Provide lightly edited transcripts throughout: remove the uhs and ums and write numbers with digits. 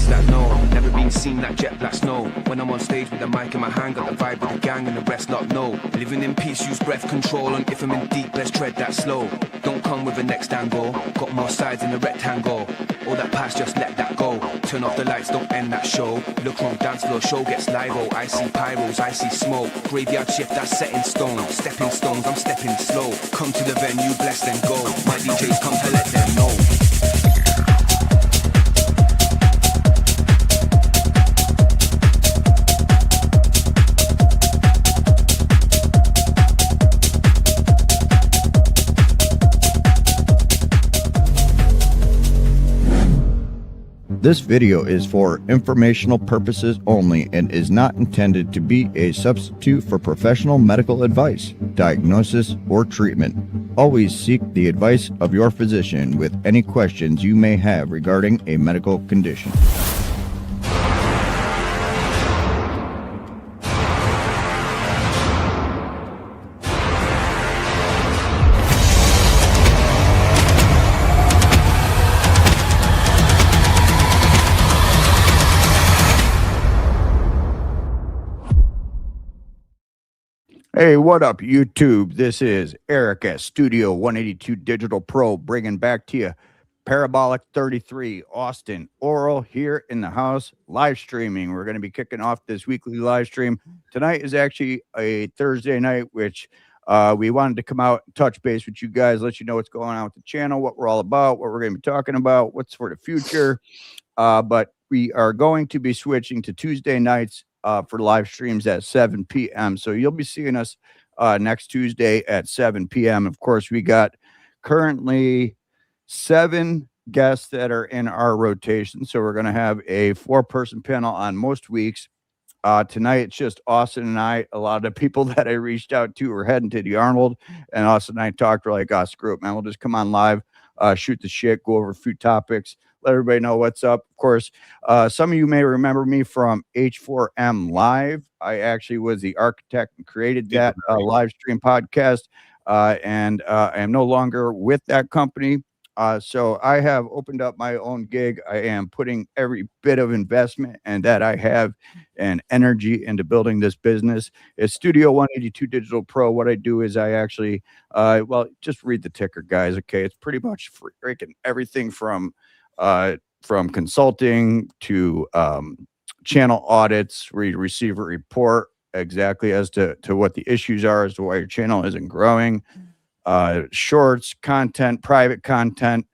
rest that know. Never been seen like jet black snow. When I'm on stage with the mic in my hand, got the vibe with the gang and the rest not know. Living in peace, use breath control, and if I'm in deep, let's tread that slow. Don't come with a next angle, got more sides in the rectangle. All that past, just let that go. Turn off the lights, don't end that show. Look on dance floor, show gets live. Oh, I see pyros, I see smoke. Graveyard shift, that's set in stone. Stepping stones, I'm stepping slow. Come to the venue, bless them, go. My DJs come to let them know. This video is for informational purposes only and is not intended to be a substitute for professional medical advice, diagnosis, or treatment. Always seek the advice of your physician with any questions you may have regarding a medical condition. Hey, what up, YouTube? This is Eric at Studio 182 Digital Pro, bringing back to you Parabolic 33, Austin Oral here in the house, live streaming. We're going to be kicking off this weekly live stream. Tonight is actually a Thursday night, which we wanted to come out and touch base with you guys, let you know what's going on with the channel, what we're all about, what we're going to be talking about, what's for the future. But we are going to be switching to Tuesday nights for live streams at 7 p.m. So you'll be seeing us next Tuesday at 7 p.m. Of course, we got currently 7 guests that are in our rotation. So we're going to have a 4-person panel on most weeks. Tonight, it's just Austin and I. A lot of the people that I reached out to were heading to the Arnold, and Austin and I talked. We're like, screw it, man. We'll just come on live, shoot the shit, go over a few topics, let everybody know what's up. Of course, some of you may remember me from H4M Live. I actually was the architect and created that live stream podcast, and I am no longer with that company. So I have opened up my own gig. I am putting every bit of investment and that I have and energy into building this business. It's Studio 182 Digital Pro. What I do is I actually, well, just read the ticker, guys. Okay, it's pretty much freaking everything from consulting to channel audits, where you receive a report exactly as to what the issues are, as to why your channel isn't growing. Shorts, content, private content,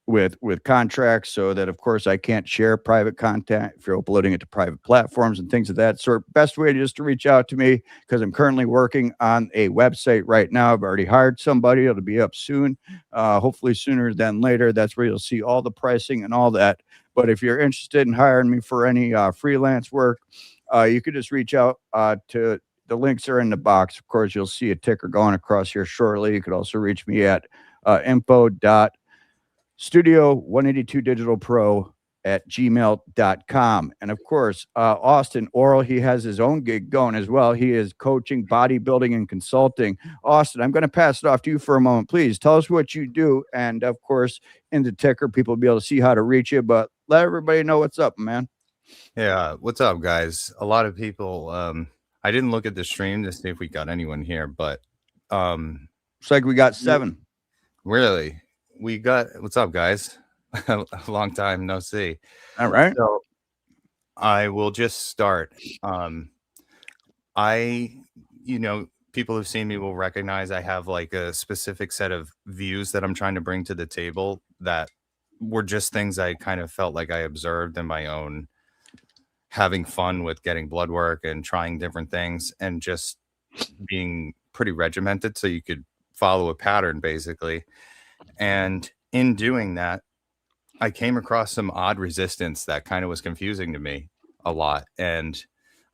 with contracts, so that of course I can't share private content if you're uploading it to private platforms and things of that sort. Best way just to reach out to me, because I'm currently working on a website right now. I've already hired somebody. It'll be up soon, hopefully sooner than later. That's where you'll see all the pricing and all that. But if you're interested in hiring me for any freelance work, you could just reach out to the links are in the box. Of course, you'll see a ticker going across here shortly. You could also reach me at info.studio182digitalpro@gmail.com. And of course, Austin Oral, he has his own gig going as well. He is coaching, bodybuilding, and consulting. Austin, I'm going to pass it off to you for a moment. Please tell us what you do. And of course, in the ticker, people will be able to see how to reach you. But let everybody know what's up, man. Yeah, what's up, guys? A lot of people... I didn't look at the stream to see if we got anyone here, but it's like we got 7. Really? We got, what's up, guys? A long time no see. All right. So I will just start. People who've seen me will recognize I have like a specific set of views that I'm trying to bring to the table that were just things I kind of felt like I observed in my own having fun with getting blood work and trying different things and just being pretty regimented so you could follow a pattern, basically. And in doing that, I came across some odd resistance that kind of was confusing to me a lot. And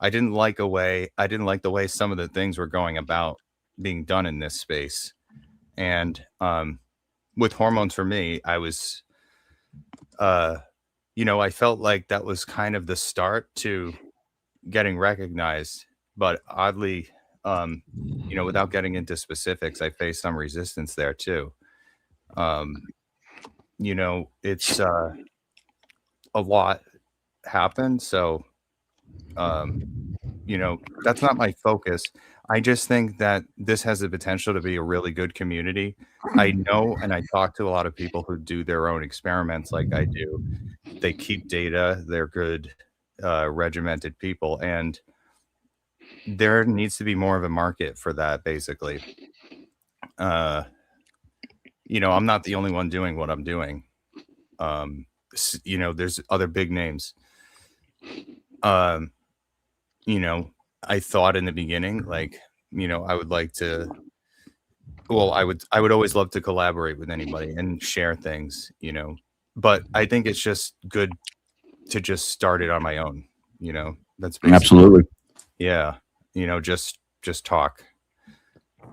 I didn't like the way some of the things were going about being done in this space. And with hormones, for me, I was I felt like that was kind of the start to getting recognized, but oddly, without getting into specifics, I faced some resistance there too. It's a lot happened. So, you know, that's not my focus. I just think that this has the potential to be a really good community. I know, and I talk to a lot of people who do their own experiments like I do. They keep data. They're good, regimented people. And there needs to be more of a market for that, basically. You know, I'm not the only one doing what I'm doing. You know, there's other big names. You know, I thought in the beginning, like, you know, I would like to, well, I would always love to collaborate with anybody and share things, you know, but I think it's just good to just start it on my own, you know. That's basically, Absolutely. yeah, you know, just talk,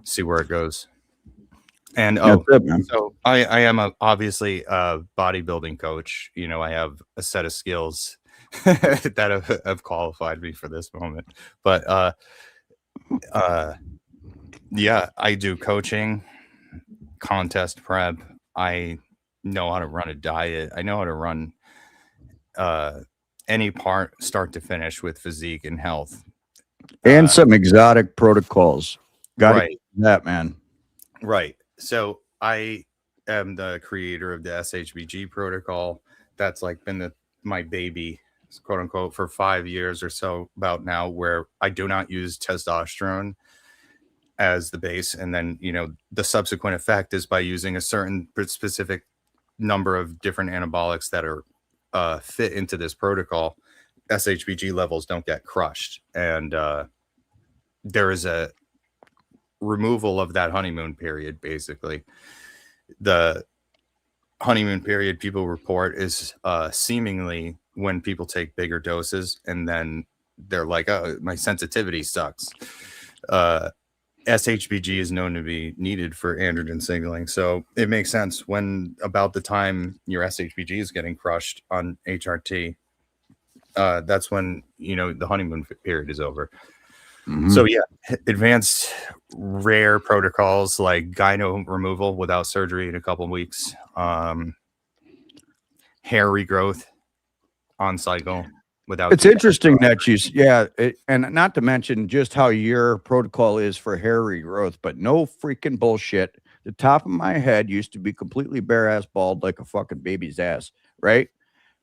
see where it goes. And That's it, man. so I am obviously a bodybuilding coach. You know, I have a set of skills that have qualified me for this moment. But yeah, I do coaching, contest prep. I know how to run a diet. I know how to run any part start to finish with physique and health. And some exotic protocols. Got Right. that, man. Right. So I am the creator of the SHBG protocol. That's like been my baby, quote unquote, for 5 years or so about now, where I do not use testosterone as the base. And then, you know, the subsequent effect is by using a certain specific number of different anabolics that are fit into this protocol, SHBG levels don't get crushed. And there is a removal of that honeymoon period. Basically, the honeymoon period people report is seemingly when people take bigger doses and then they're like, oh, my sensitivity sucks. SHBG is known to be needed for androgen signaling, so it makes sense when about the time your SHBG is getting crushed on HRT, that's when, you know, the honeymoon period is over. So yeah, advanced rare protocols like gyno removal without surgery in a couple of weeks, hair regrowth on cycle without. It's interesting that you, and not to mention just how your protocol is for hair regrowth, but no freaking bullshit. The top of my head used to be completely bare ass bald like a fucking baby's ass, right?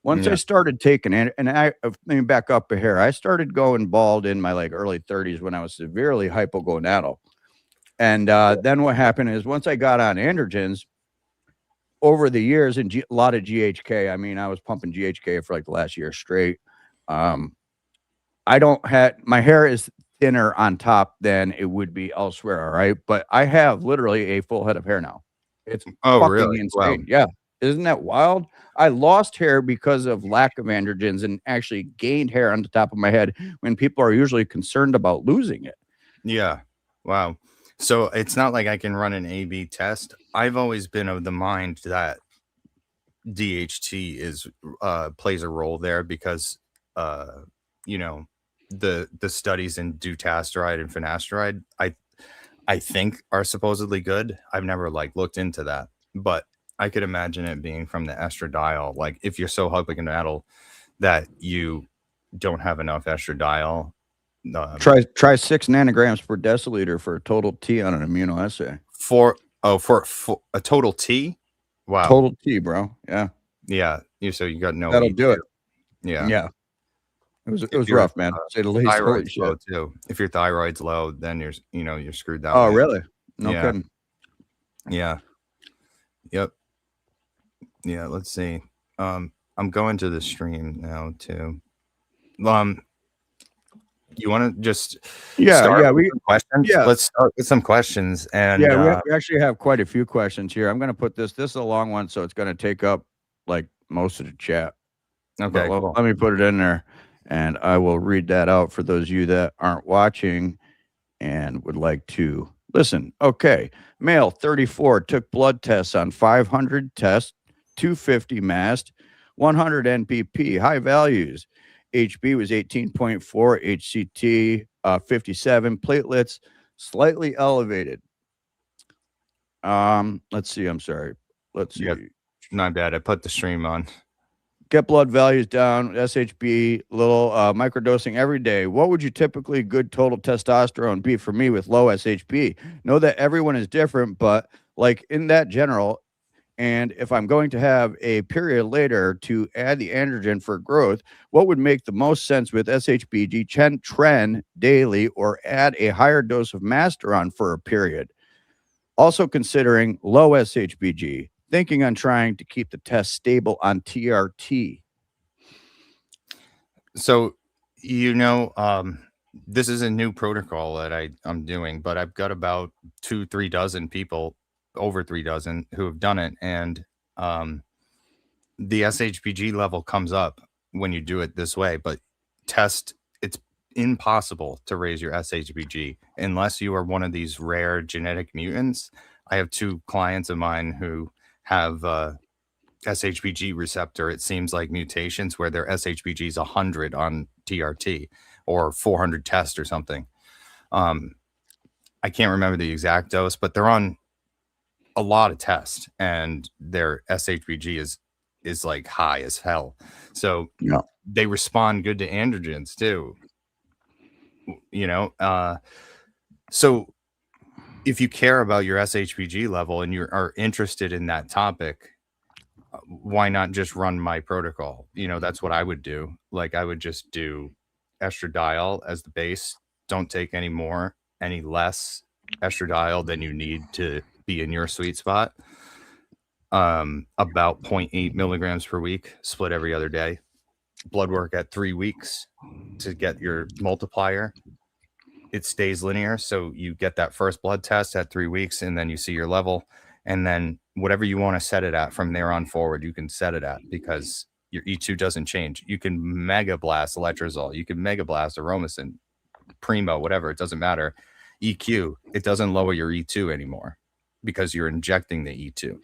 Once I started taking it, and let me back up a hair. I started going bald in my like early 30s when I was severely hypogonadal. And then what happened is once I got on androgens over the years and a lot of GHK, I mean, I was pumping GHK for like the last year straight. I don't have, my hair is thinner on top than it would be elsewhere. All right. But I have literally a full head of hair now. It's fucking really? insane. Wow. Yeah. Isn't that wild? I lost hair because of lack of androgens and actually gained hair on the top of my head when people are usually concerned about losing it. Yeah. Wow. So it's not like I can run an A/B test. I've always been of the mind that DHT is plays a role there because you know, the studies in dutasteride and finasteride I think are supposedly good. I've never like looked into that, but I could imagine it being from the estradiol. Like if you're so hypogonadal that you don't have enough estradiol. Try 6 nanograms per deciliter for a total T on an immunoassay. For a total T? Wow. Total T, bro. Yeah. Yeah. So you got no. That'll do it. Yeah. Yeah. It was rough, man. Say the least. Thyroid's low too. If your thyroid's low, then you're screwed down. Oh, really? No kidding. Yeah. Yep. Yeah. Let's see. I'm going to the stream now too. You want to just start with some questions? Yeah. Let's start with some questions. And we actually have quite a few questions here. I'm going to put this is a long one, so it's going to take up like most of the chat. Okay, cool. Let me put it in there and I will read that out for those of you that aren't watching and would like to listen. Okay. Male 34 took blood tests on 500 tests, 250 mast, 100 NPP, high values. HB was 18.4, HCT 57, platelets slightly elevated. Let's see. I'm sorry. Let's see. Yep. Not bad. I put the stream on. get blood values down, SHB, little microdosing every day. What would you typically good total testosterone be for me with low SHB? Know that everyone is different, but like in that general, and if I'm going to have a period later to add the androgen for growth, what would make the most sense with SHBG tren daily or add a higher dose of masteron for a period? Also considering low SHBG, thinking on trying to keep the test stable on TRT. So, this is a new protocol that I'm doing, but I've got about 2-3 dozen people, over 3 dozen, who have done it. And the SHBG level comes up when you do it this way, but it's impossible to raise your SHBG unless you are one of these rare genetic mutants. I have 2 clients of mine who have SHBG receptor, it seems like mutations where their SHBG is 100 on TRT or 400 test or something. I can't remember the exact dose, but they're on a lot of tests and their SHBG is like high as hell. So yeah, they respond good to androgens too. So if you care about your SHBG level and you are interested in that topic, why not just run my protocol? That's what I would do. Like I would just do estradiol as the base. Don't take any less estradiol than you need to be in your sweet spot. About 0.8 milligrams per week, split every other day. Blood work at 3 weeks to get your multiplier. It stays linear. So you get that first blood test at 3 weeks and then you see your level. And then whatever you want to set it at from there on forward, you can set it at because your E2 doesn't change. You can mega blast letrozole. You can mega blast aromacin, primo, whatever. It doesn't matter. EQ, it doesn't lower your E2 anymore because you're injecting the E2.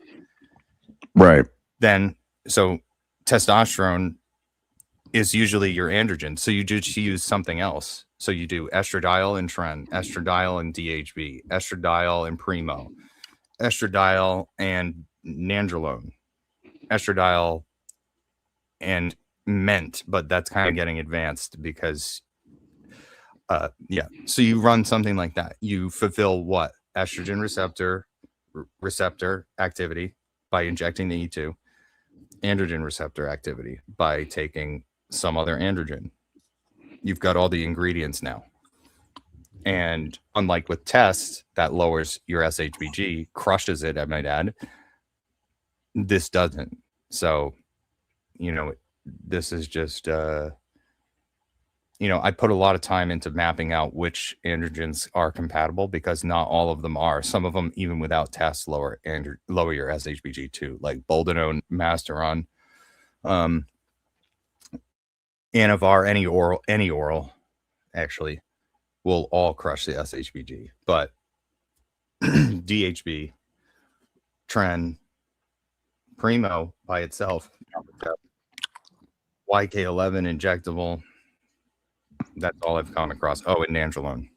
Right. Then, so testosterone is usually your androgen. So you just use something else. So you do estradiol and tren, estradiol and DHB, estradiol and primo, estradiol and nandrolone, estradiol and ment, but that's kind of getting advanced because so you run something like that. You fulfill what? Estrogen receptor activity by injecting the E2, androgen receptor activity by taking some other androgen. You've got all the ingredients now. And unlike with tests that lowers your SHBG, crushes it, I might add, this doesn't. So, this is just, I put a lot of time into mapping out which androgens are compatible because not all of them are. Some of them, even without tests, lower your SHBG too, like boldenone, masteron, Anavar, any oral, actually, will all crush the SHBG. But DHB, tren, primo by itself, YK11 injectable. That's all I've come across. Oh, and nandrolone.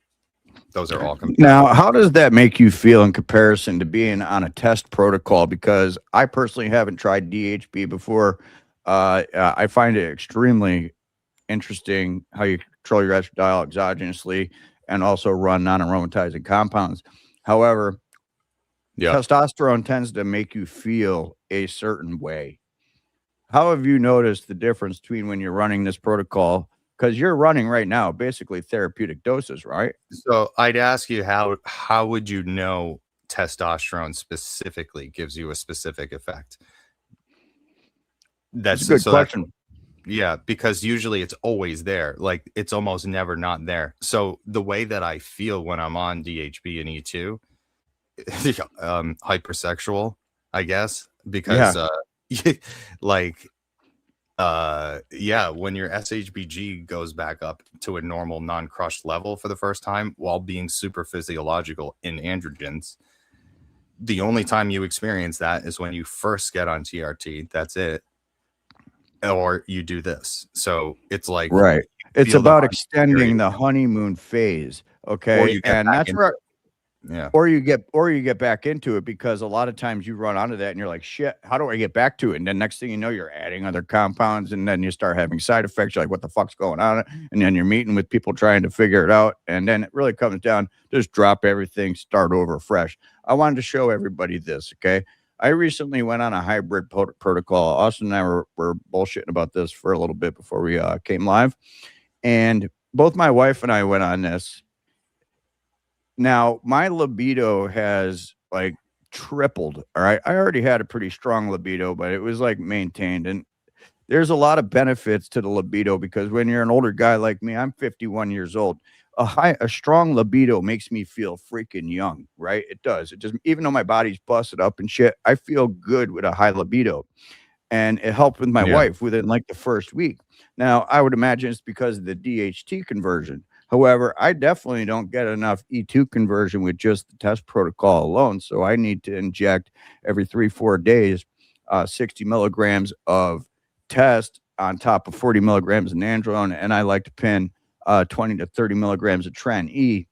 Those are all compatible. Now, how does that make you feel in comparison to being on a test protocol? Because I personally haven't tried DHB before. I find it extremely interesting how you control your estradiol exogenously and also run non-aromatizing compounds. However, testosterone tends to make you feel a certain way. How have you noticed the difference between when you're running this protocol? Because you're running right now basically therapeutic doses, right? So I'd ask you, how would you know testosterone specifically gives you a specific effect? That's a good question. Yeah, because usually it's always there. Like it's almost never not there. So the way that I feel when I'm on DHB and E2, hypersexual, I guess, because when your SHBG goes back up to a normal non-crushed level for the first time while being super physiological in androgens, the only time you experience that is when you first get on TRT. That's it. Or you do this. So it's like, right. It's about extending the honeymoon phase. Okay. And that's right. Yeah. Or you get back into it, because a lot of times you run onto that and you're like, shit, how do I get back to it? And then next thing you know, you're adding other compounds, and then you start having side effects. You're like, what the fuck's going on? And then you're meeting with people trying to figure it out. And then it really comes down, just drop everything, start over fresh. I wanted to show everybody this. Okay. I recently went on a hybrid protocol. Austin and I were bullshitting about this for a little bit before we came live. And both my wife and I went on this. Now, my libido has like tripled. All right. I already had a pretty strong libido, but it was like maintained. And there's a lot of benefits to the libido, because when you're an older guy like me, I'm 51 years old. A strong libido makes me feel freaking young, right? It does. It just, even though my body's busted up and shit, I feel good with a high libido. And it helped with my wife within like the first week. Now, I would imagine it's because of the DHT conversion. However, I definitely don't get enough E2 conversion with just the test protocol alone. So I need to inject every 3-4 days, 60 milligrams of test on top of 40 milligrams of androgen. And I like to pin 20 to 30 milligrams of tren E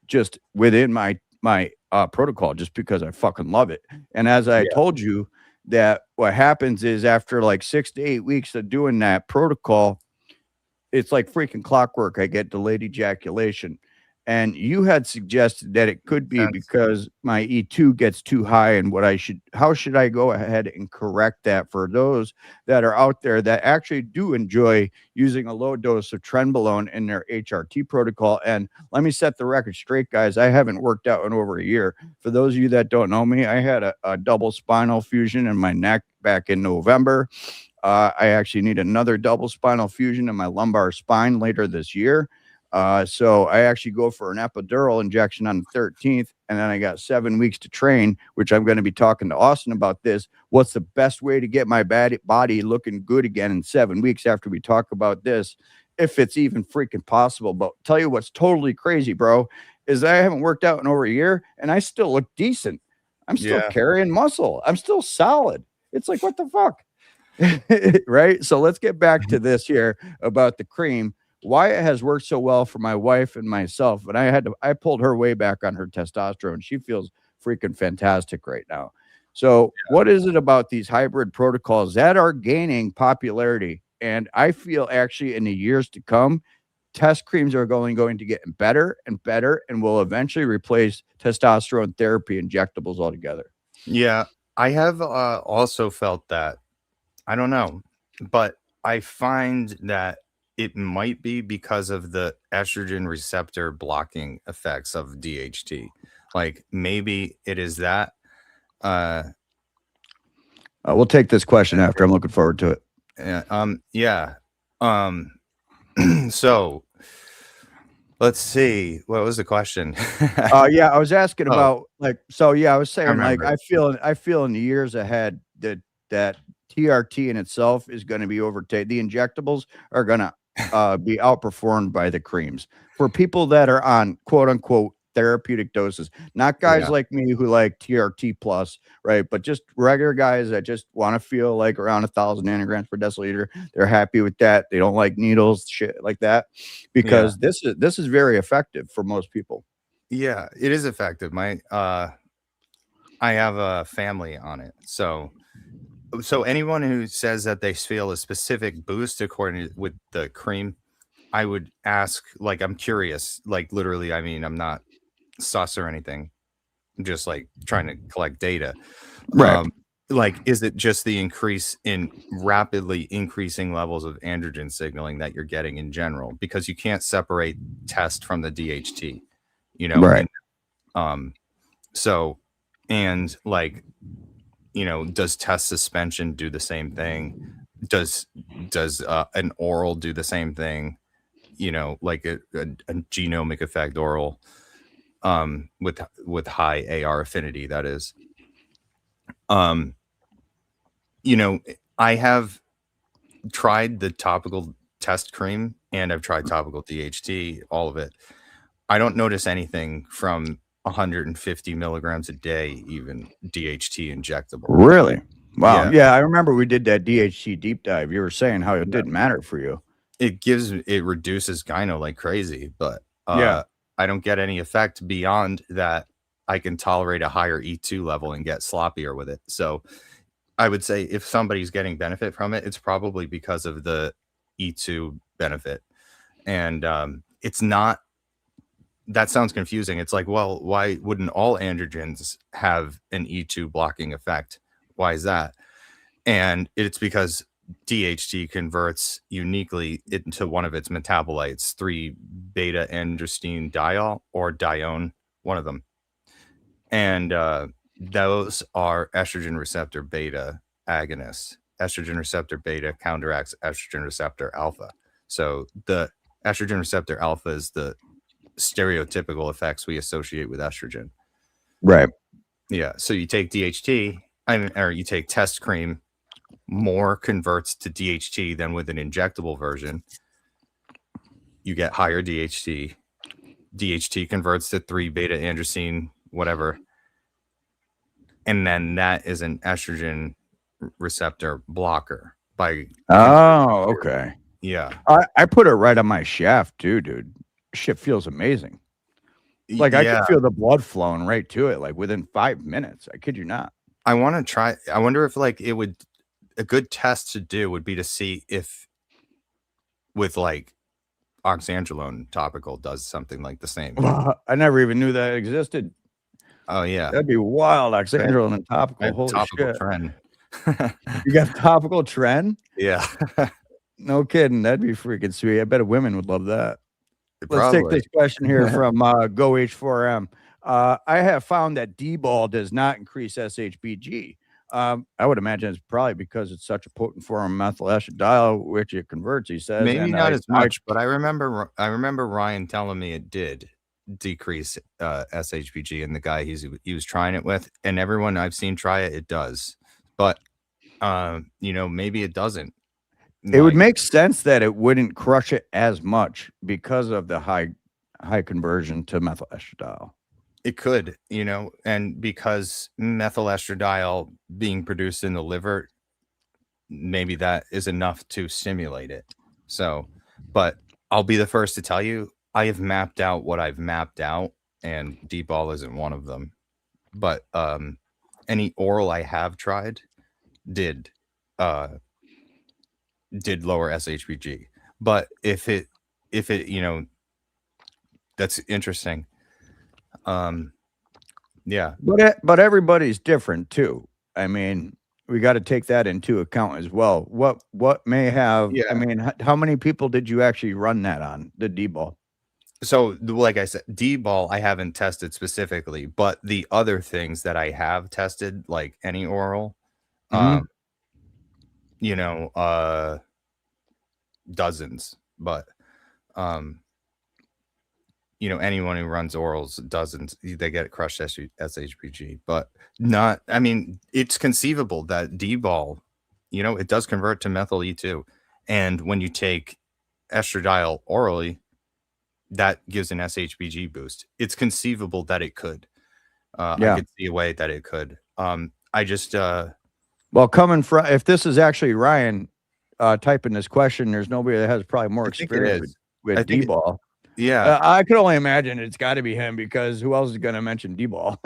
just within my protocol, just because I fucking love it. And as I told you, that what happens is after like 6 to 8 weeks of doing that protocol, it's like freaking clockwork. I get delayed ejaculation. And you had suggested that it could be because my E2 gets too high, and how should I go ahead and correct that for those that are out there that actually do enjoy using a low dose of trenbolone in their HRT protocol? And let me set the record straight, guys. I haven't worked out in over a year. For those of you that don't know me, I had a double spinal fusion in my neck back in November. I actually need another double spinal fusion in my lumbar spine later this year. So I actually go for an epidural injection on the 13th, and then I got 7 weeks to train, which I'm going to be talking to Austin about this. What's the best way to get my body looking good again in 7 weeks after we talk about this, if it's even freaking possible. But tell you what's totally crazy, bro, is I haven't worked out in over a year, and I still look decent. I'm still carrying muscle. I'm still solid. It's like, what the fuck? Right? So let's get back to this here about the cream. Why it has worked so well for my wife and myself. And I pulled her way back on her testosterone. She feels freaking fantastic right now. So what is it about these hybrid protocols that are gaining popularity? And I feel actually in the years to come, test creams are going to get better and better, and will eventually replace testosterone therapy injectables altogether. Yeah, I have also felt that. I don't know, but I find that it might be because of the estrogen receptor blocking effects of DHT. Like maybe it is that. We'll take this question after. I'm looking forward to it. So let's see. What was the question? Yeah, I was asking about I was saying I feel in the years ahead that TRT in itself is going to be overtaken. The injectables are going to be outperformed by the creams for people that are on quote unquote therapeutic doses, not guys like me who like TRTplus, right? But just regular guys that just want to feel like around 1,000 nanograms per deciliter. They're happy with that. They don't like needles, shit like that, because this is very effective for most people. Yeah, it is effective. I have a family on it, so anyone who says that they feel a specific boost according with the cream, I would ask, like, I'm curious, like literally, I mean, I'm not sus or anything, I'm just like trying to collect data. Right. Like, is it just the increase in rapidly increasing levels of androgen signaling that you're getting in general? Because you can't separate test from the DHT, you know? Right. And, so, and like, you know, does test suspension do the same thing? Does an oral do the same thing? You know, like a genomic effect oral, with high AR affinity, that is. You know, I have tried the topical test cream and I've tried topical DHT, all of it. I don't notice anything from 150 milligrams a day, even DHT injectable. Really? Wow. Yeah, I remember we did that DHT deep dive. You were saying how it didn't matter for you. It reduces gyno like crazy, but I don't get any effect beyond that I can tolerate a higher E2 level and get sloppier with it. So I would say if somebody's getting benefit from it, it's probably because of the E2 benefit. And it's not, that sounds confusing. It's like, well, why wouldn't all androgens have an E2 blocking effect? Why is that? And it's because DHT converts uniquely into one of its metabolites, 3-beta androsten diol or dione, one of them. And those are estrogen receptor beta agonists. Estrogen receptor beta counteracts estrogen receptor alpha. So the estrogen receptor alpha is the stereotypical effects we associate with estrogen. Right. Yeah. So you take DHT, or you take test cream, more converts to DHT than with an injectable version. You get higher DHT. DHT converts to 3-beta androsten, whatever. And then that is an estrogen receptor blocker. Okay. Yeah. I put it right on my shaft too, dude. Shit feels amazing. Like I can feel the blood flowing right to it, like within 5 minutes. I kid you not. I want to try. I wonder if like it would, a good test to do would be to see if with like Oxandrolone topical does something like the same. I never even knew that existed. Oh yeah, that'd be wild. Oxandrolone and topical. Holy topical shit! Tren. You got topical Tren? Yeah. No kidding. That'd be freaking sweet. I bet women would love that. Let's Probably. take this question here from Go H4M. I have found that Dbol does not increase SHBG. I would imagine it's probably because it's such a potent form of methyl estradiol, which it converts. He says Maybe not as much, but I remember Ryan telling me it did decrease SHBG, and the guy he was trying it with, and everyone I've seen try it, it does. But you know, maybe it doesn't. It would make sense that it wouldn't crush it as much because of the high conversion to methyl estradiol. It could, you know, and because methyl estradiol being produced in the liver, maybe that is enough to stimulate it. So, but I'll be the first to tell you, I have mapped out what I've mapped out, and Dbol isn't one of them. But any oral I have tried did lower SHBG. But if it, you know, that's interesting. Yeah, but everybody's different too. I mean, we got to take that into account as well. What may have, I mean, how many people did you actually run that on, the Dbol? So like I said, Dbol I haven't tested specifically, but the other things that I have tested, like any oral, you know, dozens, but you know, anyone who runs orals, dozens, they get crushed SHBG, but not, I mean, it's conceivable that Dbol, you know, it does convert to methyl E2. And when you take estradiol orally, that gives an SHBG boost. It's conceivable that it could. I could see a way that it could. I just, well, coming from, if this is actually Ryan typing this question, there's nobody that has probably more experience with Dbol. Yeah, I could only imagine it's got to be him, because who else is going to mention Dbol?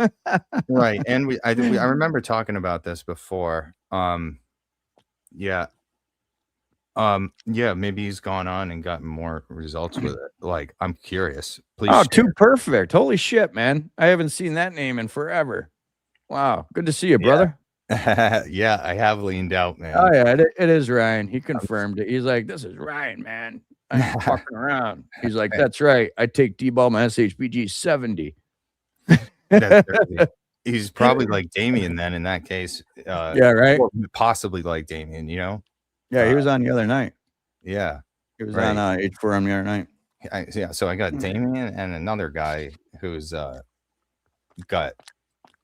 Right. And I remember talking about this before. Yeah, maybe he's gone on and gotten more results with it. Like, I'm curious. Please. Oh, too perfect. Holy shit, man. I haven't seen that name in forever. Wow. Good to see you, brother. Yeah, I have leaned out, man. Oh yeah, it is Ryan. He confirmed it. He's like, this is Ryan, man. I ain't fucking around. He's like, that's right. I take Dbol, my SHBG 70. That's crazy. He's probably like Damien then in that case. Yeah, right. Or possibly like Damien, you know? Yeah, he was on the other night. Yeah. He was on H4M the other night. Yeah, so I got Damien and another guy who's got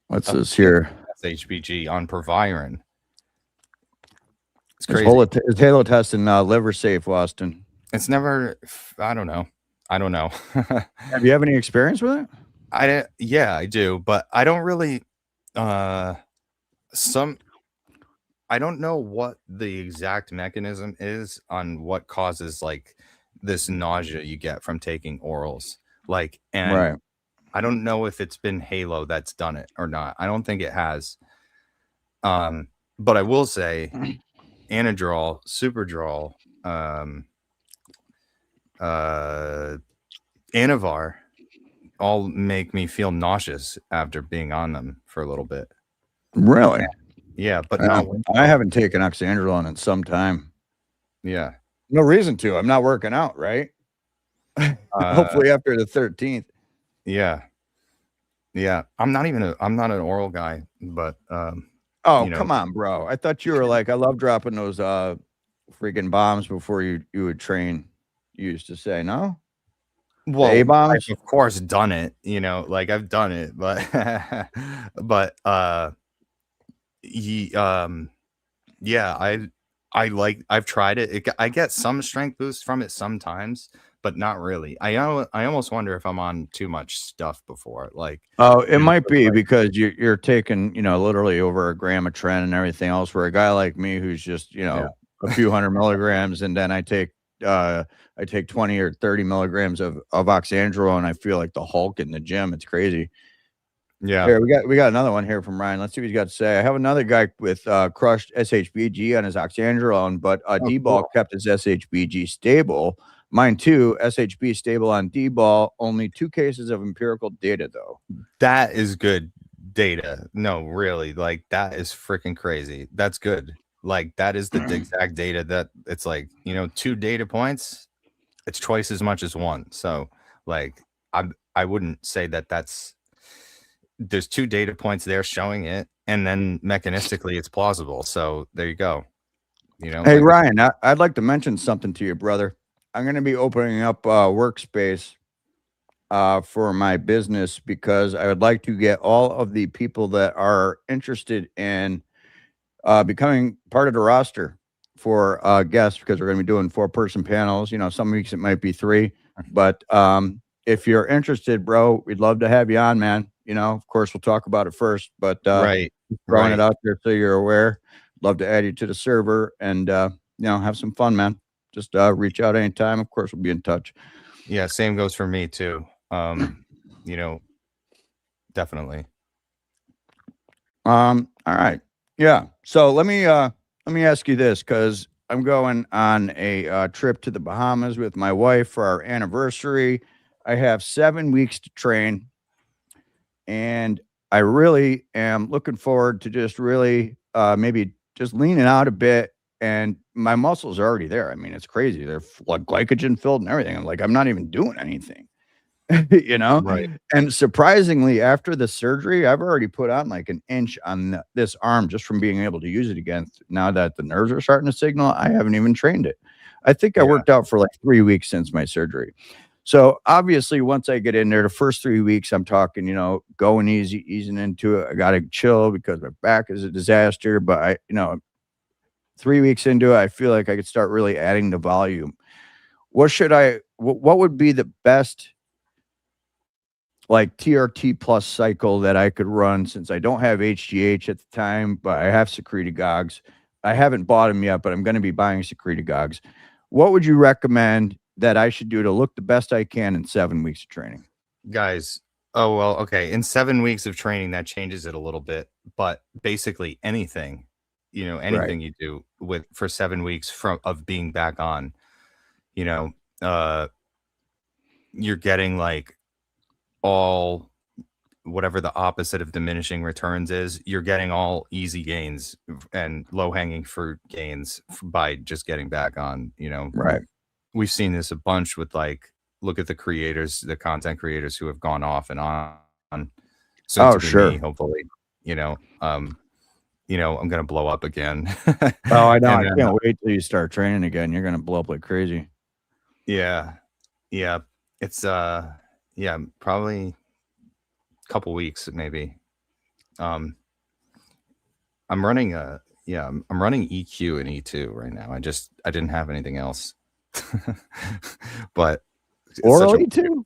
what's this here? SHBG on Proviron. It's crazy. His halo test in liver safe, Austin. It's never, I don't know. Have you have any experience with it? Yeah, I do, but I don't really, I don't know what the exact mechanism is on what causes like this nausea you get from taking orals. Like, and I don't know if it's been Halo that's done it or not. I don't think it has. But I will say Anadrol, Superdrol, Anavar all make me feel nauseous after being on them for a little bit. Really? Yeah, but not. I haven't taken Oxandrolone in some time. Yeah. No reason to. I'm not working out, right? Hopefully after the 13th. Yeah. Yeah. I'm not an oral guy, but oh, come on, bro. I thought you were like, I love dropping those freaking bombs before you would train. You used to say, no? Well, A-bombs? I've of course done it, like I've done it, but yeah, I've tried it. I get some strength boost from it sometimes, but not really. I almost wonder if I'm on too much stuff before. Like, oh, it might be because you're taking, literally over a gram of tren and everything else. Where a guy like me who's just, a few hundred milligrams, and then I take 20 or 30 milligrams of Oxandrolone, and I feel like the Hulk in the gym. It's crazy. Yeah. Here, we got another one here from Ryan. Let's see what he's got to say. I have another guy with crushed SHBG on his Oxandrolone, but Dbol kept his SHBG stable. Mine too. SHB stable on Dbol. Only 2 cases of empirical data though. That is good data. No, really, like that is freaking crazy. That's good. Like that is the exact data that it's like, 2 data points. It's twice as much as 1. So like I wouldn't say that's. There's 2 data points there showing it, and then mechanistically it's plausible. So there you go. Hey, Ryan, I'd like to mention something to you, brother. I'm going to be opening up workspace for my business because I would like to get all of the people that are interested in becoming part of the roster for guests, because we're going to be doing 4-person panels. Some weeks it might be 3, but if you're interested, bro, we'd love to have you on, man. Of course, we'll talk about it first, but throwing it out there so you're aware. Love to add you to the server and, have some fun, man. Just reach out anytime. Of course, we'll be in touch. Yeah, same goes for me too. Definitely. All right. Yeah. So let me ask you this, because I'm going on a trip to the Bahamas with my wife for our anniversary. I have 7 weeks to train. And I really am looking forward to just really maybe just leaning out a bit. And my muscles are already there. I mean, it's crazy. They're like glycogen filled and everything. I'm like, I'm not even doing anything, Right. And surprisingly, after the surgery, I've already put on like an inch on this arm just from being able to use it again. Now that the nerves are starting to signal, I haven't even trained it. I think I worked out for like 3 weeks since my surgery. So obviously, once I get in there, the first 3 weeks, I'm talking, going easy, easing into it. I got to chill because my back is a disaster. But 3 weeks into it, I feel like I could start really adding the volume. What would be the best like TRTplus cycle that I could run, since I don't have HGH at the time, but I have secretagogues. I haven't bought them yet, but I'm going to be buying secretagogues. What would you recommend that I should do to look the best I can in 7 weeks of training? Guys, okay. In 7 weeks of training, that changes it a little bit, but basically anything, anything you do for 7 weeks of being back on, you're getting like all whatever the opposite of diminishing returns is. You're getting all easy gains and low hanging fruit gains by just getting back on, Right. We've seen this a bunch with look at the creators, the content creators who have gone off and on. Sure. Me, hopefully, I'm going to blow up again. Oh, I know. I can't wait till you start training again. You're going to blow up like crazy. Yeah. Yeah. It's, probably a couple weeks, maybe. I'm running I'm running EQ and E2 right now. I didn't have anything else. But oral E2?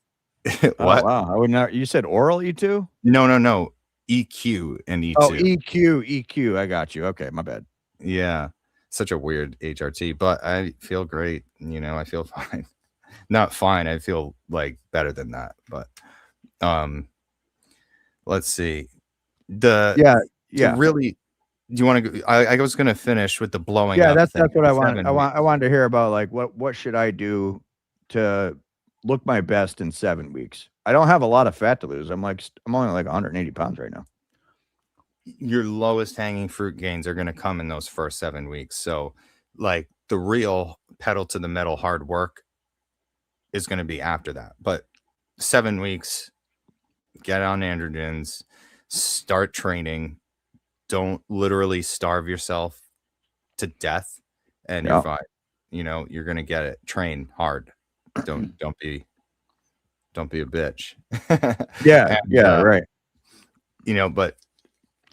What? Oh, wow. I would not. You said oral E2? No. EQ and E2. Oh, EQ. I got you. Okay, my bad. Yeah. Such a weird HRT, but I feel great. I feel fine. Not fine. I feel like better than that. But let's see. The Yeah. really, do you want to? I was going to finish with the blowing Yeah, up thing. that's what I wanted. 7 weeks. I wanted to hear about like what should I do to look my best in 7 weeks. I don't have a lot of fat to lose. I'm only like 180 pounds right now. Your lowest hanging fruit gains are going to come in those first 7 weeks. So, like the real pedal to the metal hard work is going to be after that. But 7 weeks, get on androgens, start training. Don't literally starve yourself to death, and you're fine. You know, you're going to get it. Train hard. Don't be a bitch. Right. You know, but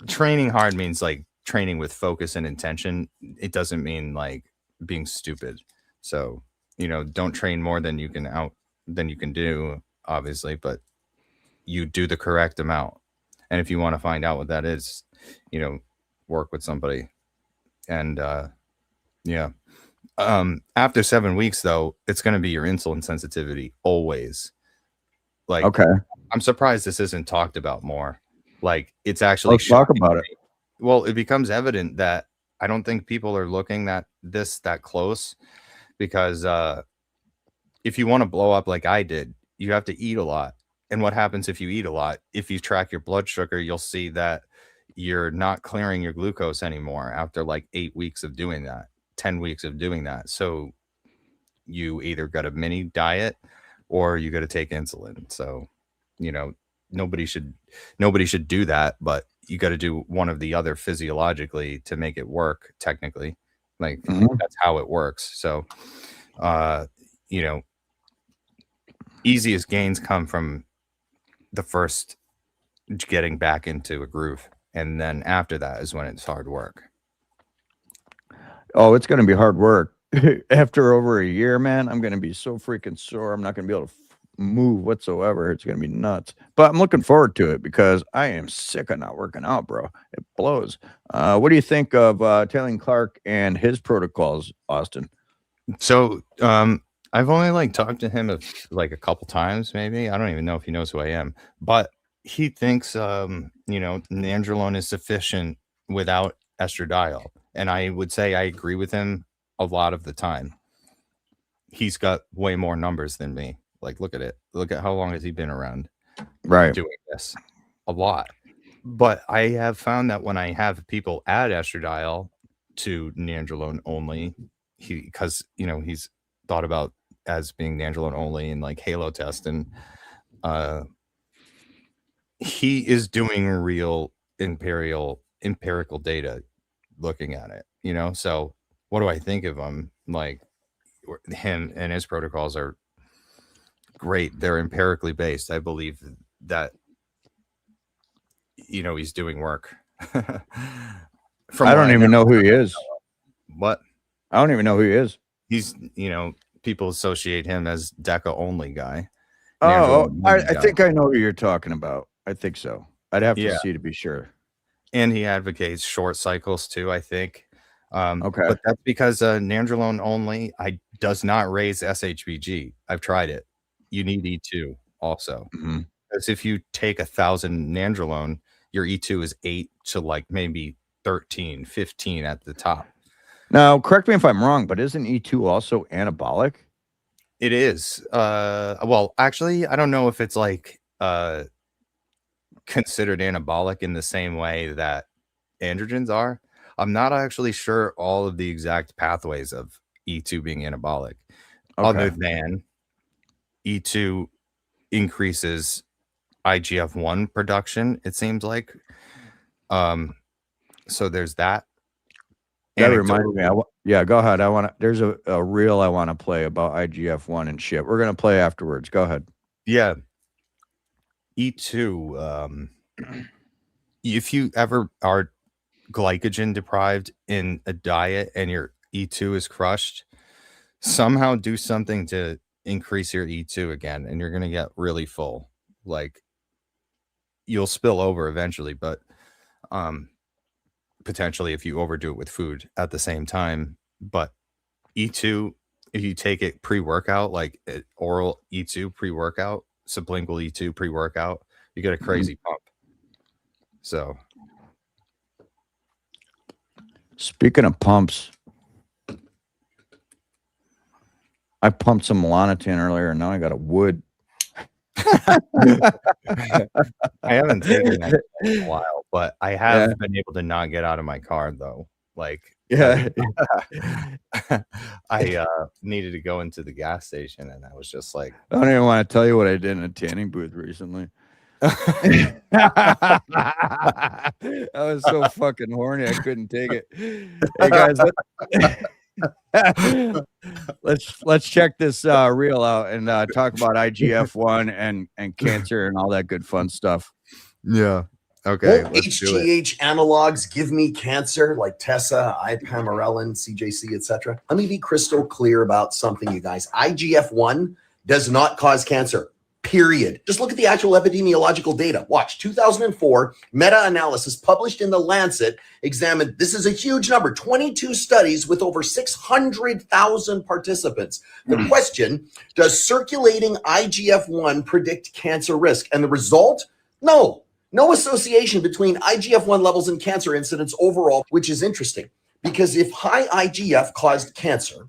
training hard means like training with focus and intention. It doesn't mean like being stupid. So, you know, don't train more than you can do, obviously, but you do the correct amount. And if you want to find out what that is, you know, work with somebody. And after 7 weeks though, it's going to be your insulin sensitivity always. Like, okay. I'm surprised this isn't talked about more. Like, it's actually Let's talk about it. Well, it becomes evident that I don't think people are looking at this that close, because if you want to blow up like I did, you have to eat a lot. And what happens if you eat a lot? If you track your blood sugar, you'll see that you're not clearing your glucose anymore after like 8 weeks of doing that, 10 weeks of doing that. So you either got a mini diet or you got to take insulin. So, you know, nobody should do that, but you got to do one of the other physiologically to make it work technically. Like that's how it works. So, you know, easiest gains come from the first getting back into a groove. And then after that is when it's hard work. Oh, it's going to be hard work. After over a year, man, I'm going to be so freaking sore. I'm not going to be able to move whatsoever. It's going to be nuts. But I'm looking forward to it because I am sick of not working out, bro. It blows. What do you think of Taeian Clark and his protocols, Austin? So I've only like talked to him like a couple times, maybe. I don't even know if he knows who I am, but he thinks you know, nandrolone is sufficient without estradiol. And I would say I agree with him a lot of the time. He's got way more numbers than me. Like, look at it. Look at how long has he been around doing this? A lot. But I have found that when I have people add estradiol to nandrolone only, because, you know, he's thought about as being nandrolone only and like halo test, and he is doing real empirical data looking at it, you know. So what do I think of him? Like, him and his protocols are great. They're empirically based. I believe that, you know, he's doing work. I don't even know who he is. What? I don't even know who he is. He's, you know, people associate him as DECA only guy. Oh, I think I know who you're talking about. I think so. I'd have to see to be sure. And he advocates short cycles too, I think. Okay. But that's because nandrolone only does not raise SHBG. I've tried it. You need E2 also. Because if you take 1,000 nandrolone, your E2 is 8 to like maybe 13, 15 at the top. Now, correct me if I'm wrong, but isn't E2 also anabolic? It is. Well, actually, I don't know if it's like considered anabolic in the same way that androgens are. I'm not actually sure all of the exact pathways of E2 being anabolic, other than E2 increases IGF-1 production, it seems like. So there's that. That reminds me. Yeah, go ahead. There's a reel I want to play about IGF-1 and shit. We're going to play afterwards. Go ahead. Yeah. E2, if you ever are glycogen deprived in a diet and your E2 is crushed, somehow do something to increase your E2 again, and you're going to get really full. Like, you'll spill over eventually, but potentially if you overdo it with food at the same time. But E2, if you take it pre-workout, like oral E2 pre-workout, sublingual E2 pre-workout, you get a crazy pump. So speaking of pumps, I pumped some Melanotan earlier, and now I got a wood. I haven't taken that in a while, but I have been able to not get out of my car though. Like, Yeah. I needed to go into the gas station, and I was just like, I don't even want to tell you what I did in a tanning booth recently. I was so fucking horny I couldn't take it. Hey guys, let's check this reel out and talk about IGF-1 and cancer and all that good fun stuff. yeah. Okay. Won't HGH analogs give me cancer like Tessa, ipamorelin, CJC, etc.? Let me be crystal clear about something, you guys. IGF-1 does not cause cancer. Period. Just look at the actual epidemiological data. Watch, 2004 meta-analysis published in The Lancet examined, this is a huge number, 22 studies with over 600,000 participants. The question, does circulating IGF-1 predict cancer risk? And the result, no. No association between IGF-1 levels and cancer incidence overall, which is interesting because if high IGF caused cancer,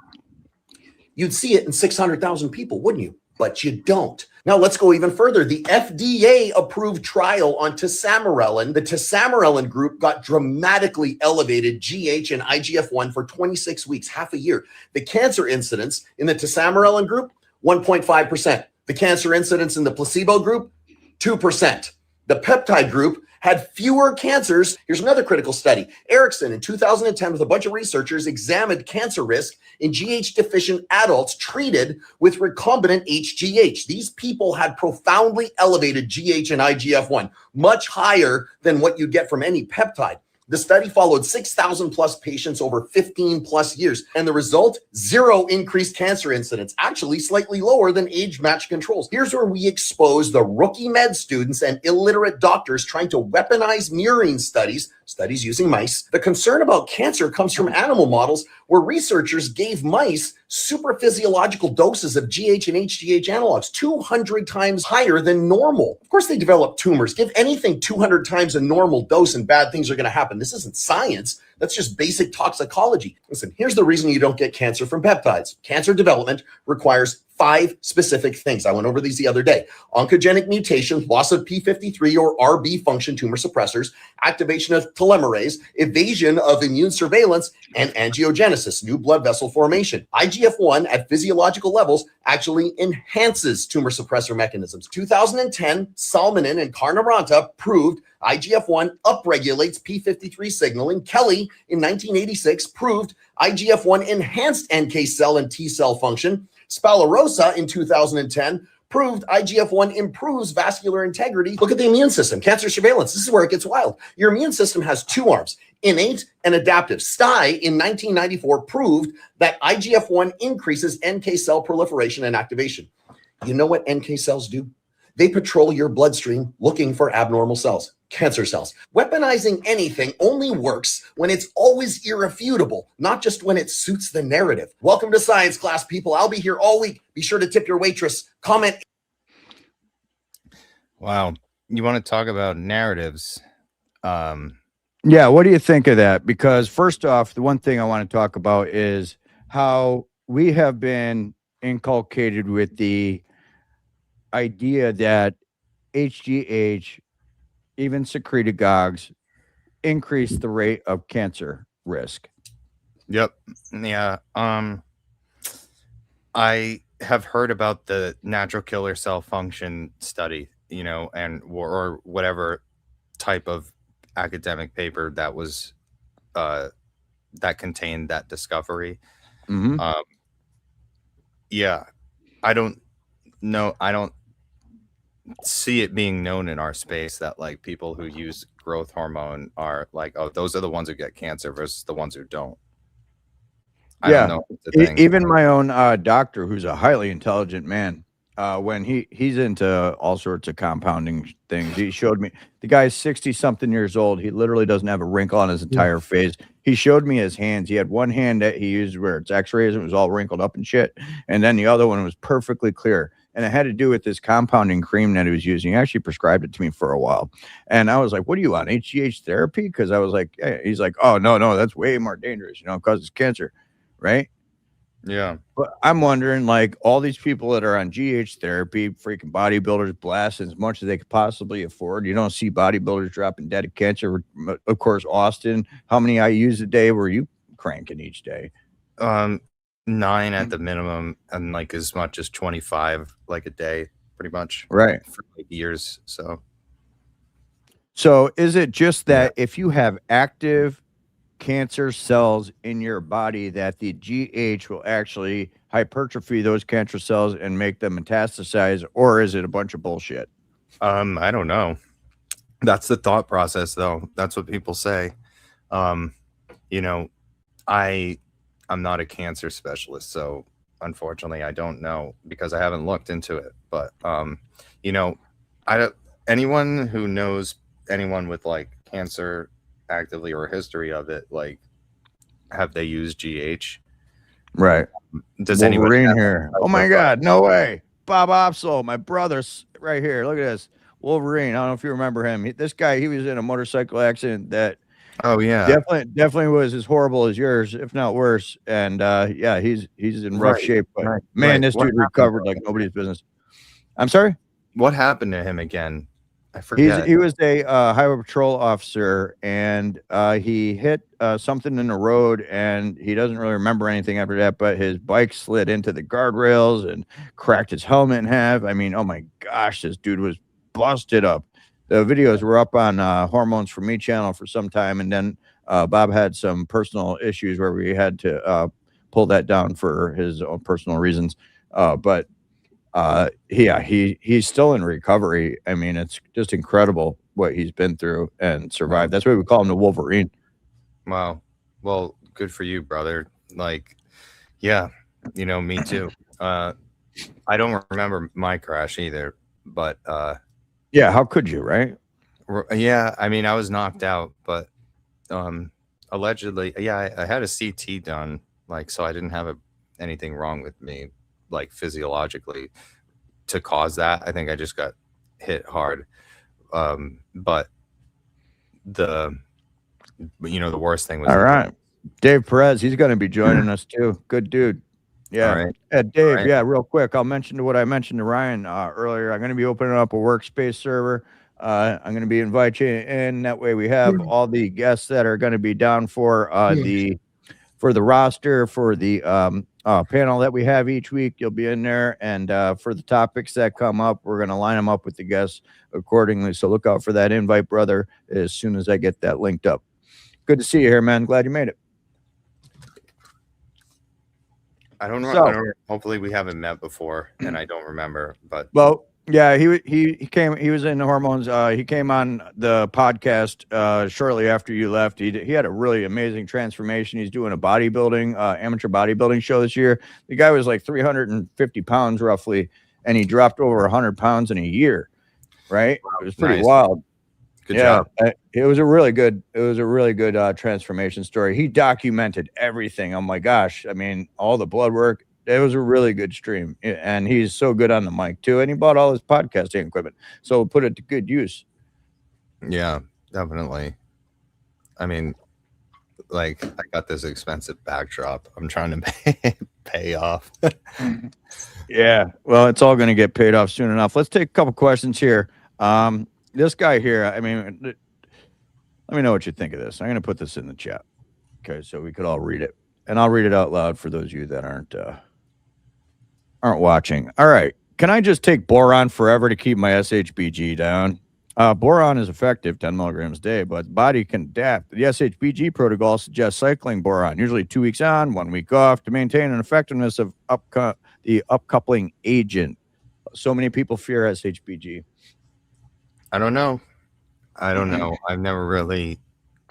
you'd see it in 600,000 people, wouldn't you? But you don't. Now let's go even further. The FDA approved trial on tesamorelin. The tesamorelin group got dramatically elevated GH and IGF-1 for 26 weeks, half a year. The cancer incidence in the tesamorelin group, 1.5%. The cancer incidence in the placebo group, 2%. The peptide group had fewer cancers. Here's another critical study. Erickson in 2010 with a bunch of researchers examined cancer risk in GH deficient adults treated with recombinant HGH. These people had profoundly elevated GH and IGF-1, much higher than what you get from any peptide. The study followed 6,000 plus patients over 15 plus years. And the result, 0 increased cancer incidence, actually slightly lower than age-matched controls. Here's where we expose the rookie med students and illiterate doctors trying to weaponize murine studies using mice. The concern about cancer comes from animal models where researchers gave mice supraphysiological doses of GH and HGH analogs, 200 times higher than normal. Of course, they develop tumors. Give anything 200 times a normal dose and bad things are going to happen. This isn't science. That's just basic toxicology. Listen, here's the reason you don't get cancer from peptides. Cancer development requires 5 specific things. I went over these the other day. Oncogenic mutation, loss of P53 or RB function tumor suppressors, activation of telomerase, evasion of immune surveillance, and angiogenesis, new blood vessel formation. IGF-1 at physiological levels actually enhances tumor suppressor mechanisms. 2010, Salmonen and Carnaranta proved IGF-1 upregulates P53 signaling. Kelly in 1986 proved IGF-1 enhanced NK cell and T cell function. Spalarosa in 2010 proved IGF-1 improves vascular integrity. Look at the immune system, cancer surveillance. This is where it gets wild. Your immune system has 2 arms, innate and adaptive. Stye in 1994 proved that IGF-1 increases NK cell proliferation and activation. You know what NK cells do? They patrol your bloodstream looking for abnormal cells, cancer cells. Weaponizing anything only works when it's always irrefutable, not just when it suits the narrative. Welcome to science class, people. I'll be here all week. Be sure to tip your waitress. Comment. wow. You want to talk about narratives? Yeah, what do you think of that? Because first off, the one thing I want to talk about is how we have been inculcated with the idea that HGH, even secretagogues, increase the rate of cancer risk. Yep. Yeah. I have heard about the natural killer cell function study, you know, and or whatever type of academic paper that was that contained that discovery. Mm-hmm. Yeah, I don't know. I don't see it being known in our space that like people who use growth hormone are like, oh, those are the ones who get cancer versus the ones who don't. I don't know. It's a thing. Even my own doctor, who's a highly intelligent man, when he's into all sorts of compounding things, he showed me, the guy's 60-something years old. He literally doesn't have a wrinkle on his entire face. He showed me his hands. He had one hand that he used where it's x-rays and it was all wrinkled up and shit. And then the other one was perfectly clear. and it had to do with this compounding cream that he was using. He actually prescribed it to me for a while, and I was like, "What are you on, HGH therapy?" Because I was like, hey. He's like, "Oh no, that's way more dangerous, it causes cancer, right?" Yeah. But I'm wondering, like, all these people that are on GH therapy, freaking bodybuilders, blast as much as they could possibly afford. You don't see bodybuilders dropping dead of cancer. Of course, Austin, how many IUs a day were you cranking each day? 9 at the minimum, and like as much as 25 like a day, pretty much. Right. For like years. So is it just that if you have active cancer cells in your body that the GH will actually hypertrophy those cancer cells and make them metastasize, or is it a bunch of bullshit? I don't know. That's the thought process, though. That's what people say. I'm not a cancer specialist, so unfortunately I don't know because I haven't looked into it. But anyone who knows anyone with like cancer actively or a history of it, like, have they used GH? Right. Does Wolverine anybody here? Oh my God, no way. Bob Opsel, my brother's right here. Look at this. Wolverine. I don't know if you remember him. This guy, he was in a motorcycle accident that definitely was as horrible as yours, if not worse. And he's in rough shape. But this dude recovered like nobody's business. I'm sorry? What happened to him again? I forget. He was a highway patrol officer, and he hit something in the road, and he doesn't really remember anything after that, but his bike slid into the guardrails and cracked his helmet in half. I mean, oh my gosh, this dude was busted up. The videos were up on Hormones for Me channel for some time, and then Bob had some personal issues where we had to pull that down for his own personal reasons. He's still in recovery. I mean, it's just incredible what he's been through and survived. That's why we call him the Wolverine. Wow. Well, good for you, brother. Like, yeah, me too. I don't remember my crash either, but how could you, right? Yeah, I mean, I was knocked out, but allegedly, I had a CT done, like, so I didn't have anything wrong with me, like, physiologically to cause that. I think I just got hit hard. But the worst thing was, all right, Dave Perez, he's going to be joining us too. Good dude. Yeah. All right. Dave, right. yeah, real quick. I'll mention what I mentioned to Ryan earlier. I'm going to be opening up a workspace server. I'm going to be inviting you in. That way we have all the guests that are going to be down for the roster, for the panel that we have each week. You'll be in there, and for the topics that come up, we're going to line them up with the guests accordingly. So look out for that invite, brother, as soon as I get that linked up. Good to see you here, man. Glad you made it. I don't know. Hopefully we haven't met before, and I don't remember. But yeah, he came. He was in the Hormones. He came on the podcast shortly after you left. He had a really amazing transformation. He's doing a bodybuilding, amateur bodybuilding show this year. The guy was like 350 pounds roughly, and he dropped over 100 pounds in a year. Right? It was pretty wild. Good job. It was a really good transformation story. He documented everything. Oh my gosh. I mean, all the blood work. It was a really good stream. And he's so good on the mic too. And he bought all his podcasting equipment. So put it to good use. Yeah, definitely. I mean, like, I got this expensive backdrop I'm trying to pay off. Yeah. Well, it's all going to get paid off soon enough. Let's take a couple questions here. This guy here, I mean, let me know what you think of this. I'm going to put this in the chat. Okay. So we could all read it, and I'll read it out loud for those of you that aren't watching. All right. Can I just take boron forever to keep my SHBG down? Boron is effective, 10 milligrams a day, but the body can adapt. The SHBG protocol suggests cycling boron, usually 2 weeks on, 1 week off, to maintain an effectiveness of the upcoupling agent. So many people fear SHBG. I don't know. I've never really.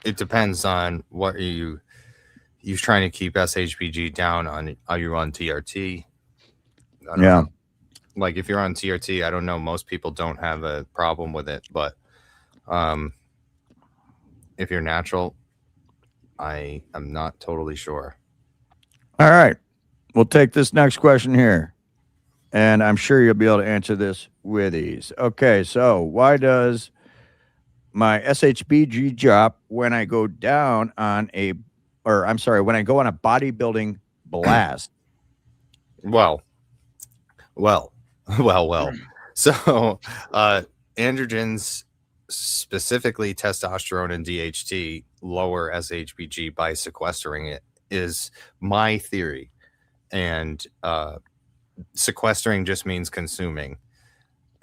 It depends on what you're trying to keep SHBG down on. Are you on TRT? I don't know. Like, if you're on TRT, I don't know. Most people don't have a problem with it, but if you're natural, I am not totally sure. All right. We'll take this next question here. And I'm sure you'll be able to answer this with ease. Okay, so why does my SHBG drop when I go down on when I go on a bodybuilding blast? Well. So, androgens, specifically testosterone and DHT, lower SHBG by sequestering it, is my theory. And sequestering just means consuming.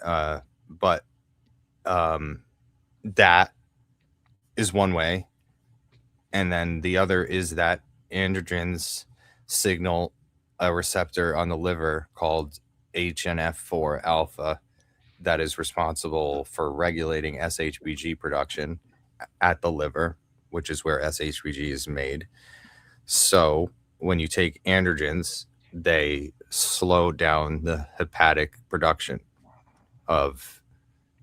But that is one way. And then the other is that androgens signal a receptor on the liver called HNF4 alpha that is responsible for regulating SHBG production at the liver, which is where SHBG is made. So when you take androgens, they slow down the hepatic production of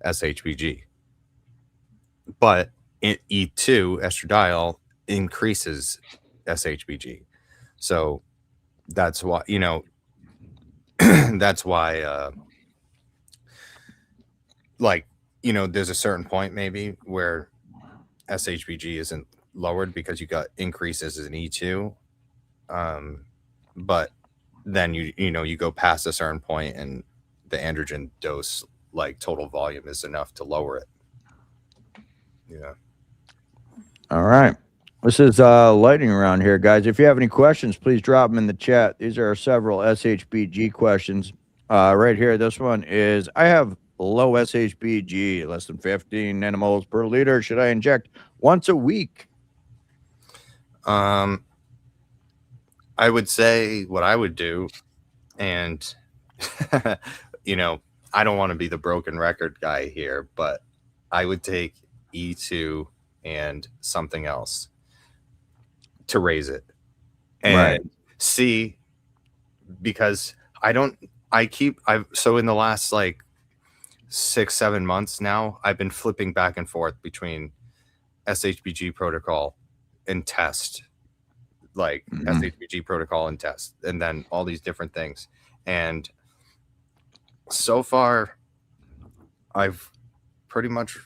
SHBG. But E2 estradiol increases SHBG. So that's why, that's why, there's a certain point maybe where SHBG isn't lowered because you got increases in E2. But then you go past a certain point and the androgen dose, like total volume, is enough to lower it. Yeah. All right. This is lightning round here, guys. If you have any questions, please drop them in the chat. These are several SHBG questions. Right here, this one is, I have low SHBG, less than 15 nanomoles per liter. Should I inject once a week? I would say what I would do, and, I don't want to be the broken record guy here, but I would take E2 and something else to raise it and see, because so in the last 6-7 months now, I've been flipping back and forth between SHBG protocol and test, SHBG protocol and test, and then all these different things. And so far I've pretty much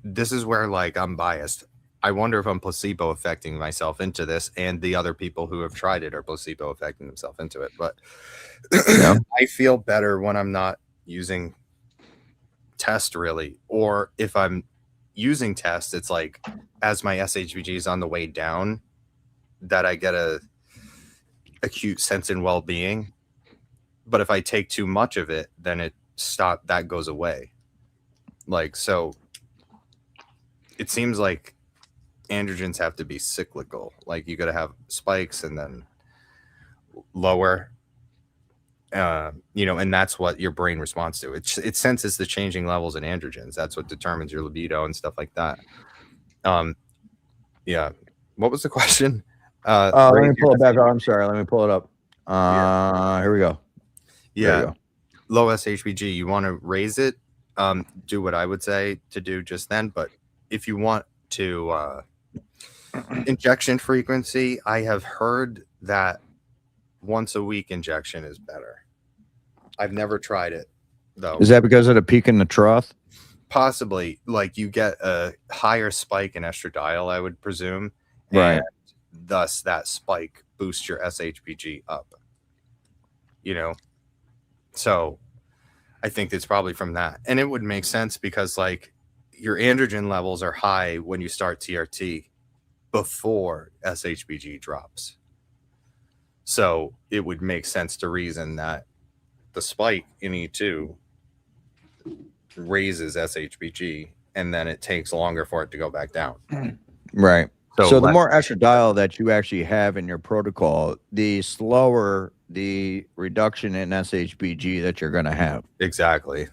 this is where I'm biased. I wonder if I'm placebo affecting myself into this, and the other people who have tried it are placebo affecting themselves into it. But I feel better when I'm not using test, really. Or if I'm using test, it's as my SHBG is on the way down, that I get a acute sense in well-being. But if I take too much of it, then that goes away. So it seems like androgens have to be cyclical. You got to have spikes and then lower, and that's what your brain responds to. It senses the changing levels in androgens. That's what determines your libido and stuff like that. Yeah. What was the question? Let me pull it back up. I'm sorry. Let me pull it up. Here we go. Yeah. Go. Low SHBG. You want to raise it. Do what I would say to do just then. But if you want to injection frequency, I have heard that once a week injection is better. I've never tried it though. Is that because of the peak in the trough? Possibly. You get a higher spike in estradiol, I would presume. Right. And thus that spike boosts your SHBG up. So I think it's probably from that. And it would make sense because your androgen levels are high when you start TRT before SHBG drops. So it would make sense to reason that the spike in E2 raises SHBG, and then it takes longer for it to go back down. Right. So the more estradiol that you actually have in your protocol, the slower the reduction in SHBG that you're going to have. Exactly.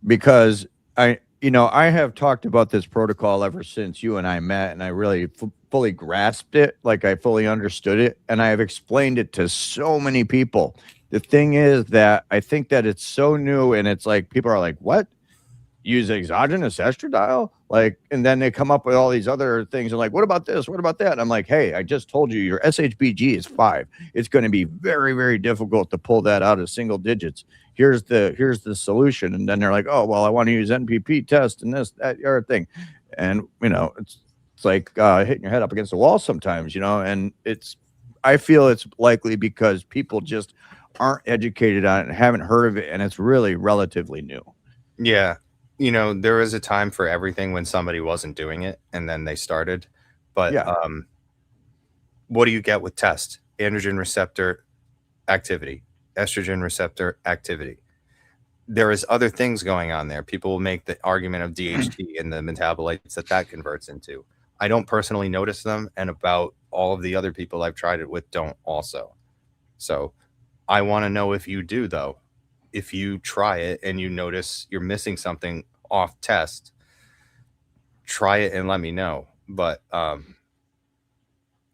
Because I have talked about this protocol ever since you and I met, and I really fully grasped it. I fully understood it, and I have explained it to so many people. The thing is that I think that it's so new, and it's people are like, what? use exogenous estradiol? Like, and then they come up with all these other things and like, what about this? What about that? And I'm like, hey, I just told you your SHBG is 5. It's going to be very, very difficult to pull that out of single digits. Here's the solution. And then they're like, oh, well, I want to use NPP test and this, that, other thing. And, you know, it's like hitting your head up against the wall sometimes, you know, and I feel it's likely because people just aren't educated on it and haven't heard of it. And it's really relatively new. Yeah. You know, there was a time for everything when somebody wasn't doing it and then they started. But Yeah. What do you get with test? Androgen receptor activity, estrogen receptor activity. There is other things going on there. People will make the argument of DHT and the metabolites that converts into. I don't personally notice them, and about all of the other people I've tried it with don't also. So I want to know if you do, though. If you try it and you notice you're missing something off test, try it and let me know. But